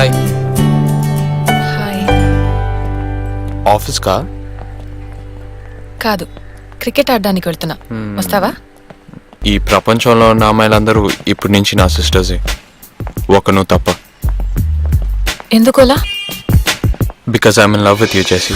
Hi. Hi. Office కా? కాదు, cricket ఆడడానికి వెళ్తున్నా. వస్తావా? ఈ ప్రపంచంలో ఉన్న అమ్మాయిలందరూ ఇప్పటి నుంచి నా సిస్టర్సే, ఒక నువ్వు తప్ప. ఎందుకోలా? Because I'm in love with you చేసి.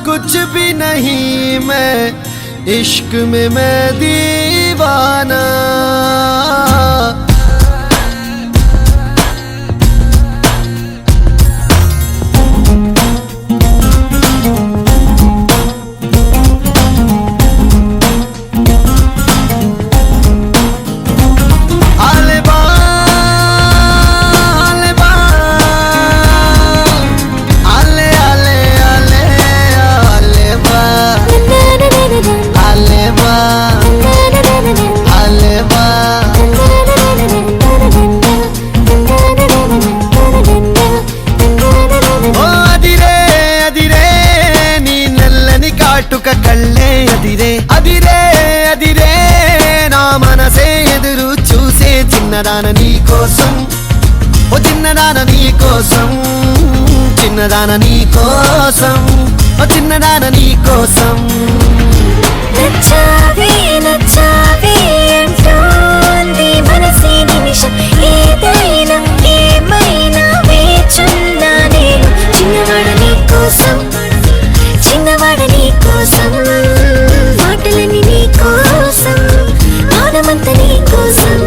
कुछ भी नहीं मैं इश्क में मैं दीवाना కళ్ళే అదిరే అదిరే అదిరే నా మనసే ఎదురు చూసే చిన్నదాన నీ కోసం, ఓ చిన్నదాన నీ కోసం, చిన్నదాన నీ కోసం, ఓ చిన్నదాన నీ కోసం. నచ్చావే నచ్చావే అంటోంది మనసే నిమిషం, ఏదైనా ఏమైనా వేచున్నా నేను. చిన్నవాడ నీ కోసం, చిన్నవాడ నీ కోసం, మాటలని నీ కోసం, మౌనమంత నీ కోసం.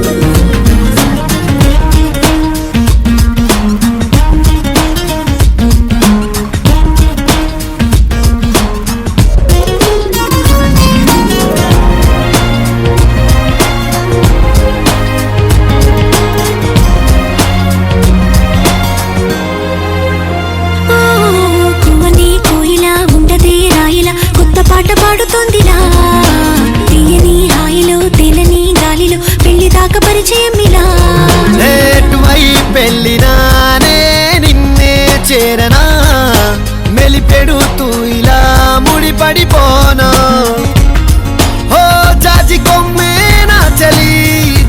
పాట పాడుతోందిలా తీయని హాయిలో తెలని గాలిలో పెళ్లి దాకా పరిచయం ఇలా. పెళ్ళినానే నిన్నే చేరనా మెలిపెడుతూ ఇలా ముడిపడిపోనా. ఓ జాజి కొమ్మే నా చలి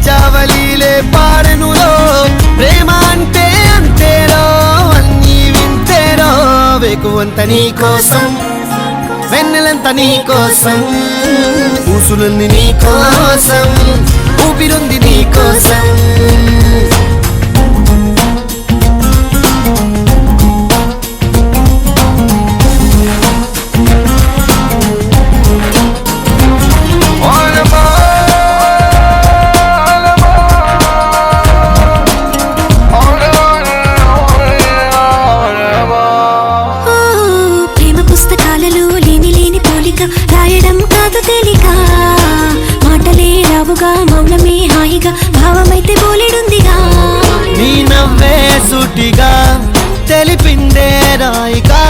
జావలీలే పాడెనులో, ప్రేమ అంటే అంతేరో అన్నీ వింతేరో. వేకువంత నీ కోసం, వెన్నెలంత నీ కోసం, ఊసులుంది నీ కోసం, ఊపిరుంది నీ కోసం. రాయడం కాదు తేలిక, మాటలే రావుగా, మౌనమే హాయిగా, భావమైతే బోలెడుందిగా. నీ నవ్వే సూటిగా తెలిపిందే రాయిగా,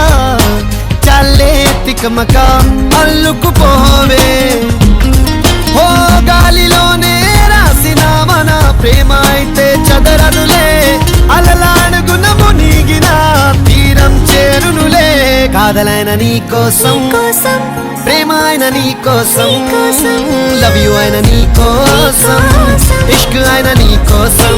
చల్లే తికమక అల్లుకుపోవే. ఓ గాలిలోనే రాసిన మన ప్రేమ అయితే చదరనులే, అలలాడుగున మునిగిన తీరం చేరునులే. కాదలైన నీ కోసం, ప్రేమ అయిన నీ కోసం, లవ్ యూ అయిన నీ కోసం, ఇష్క్ అయిన నీ కోసం.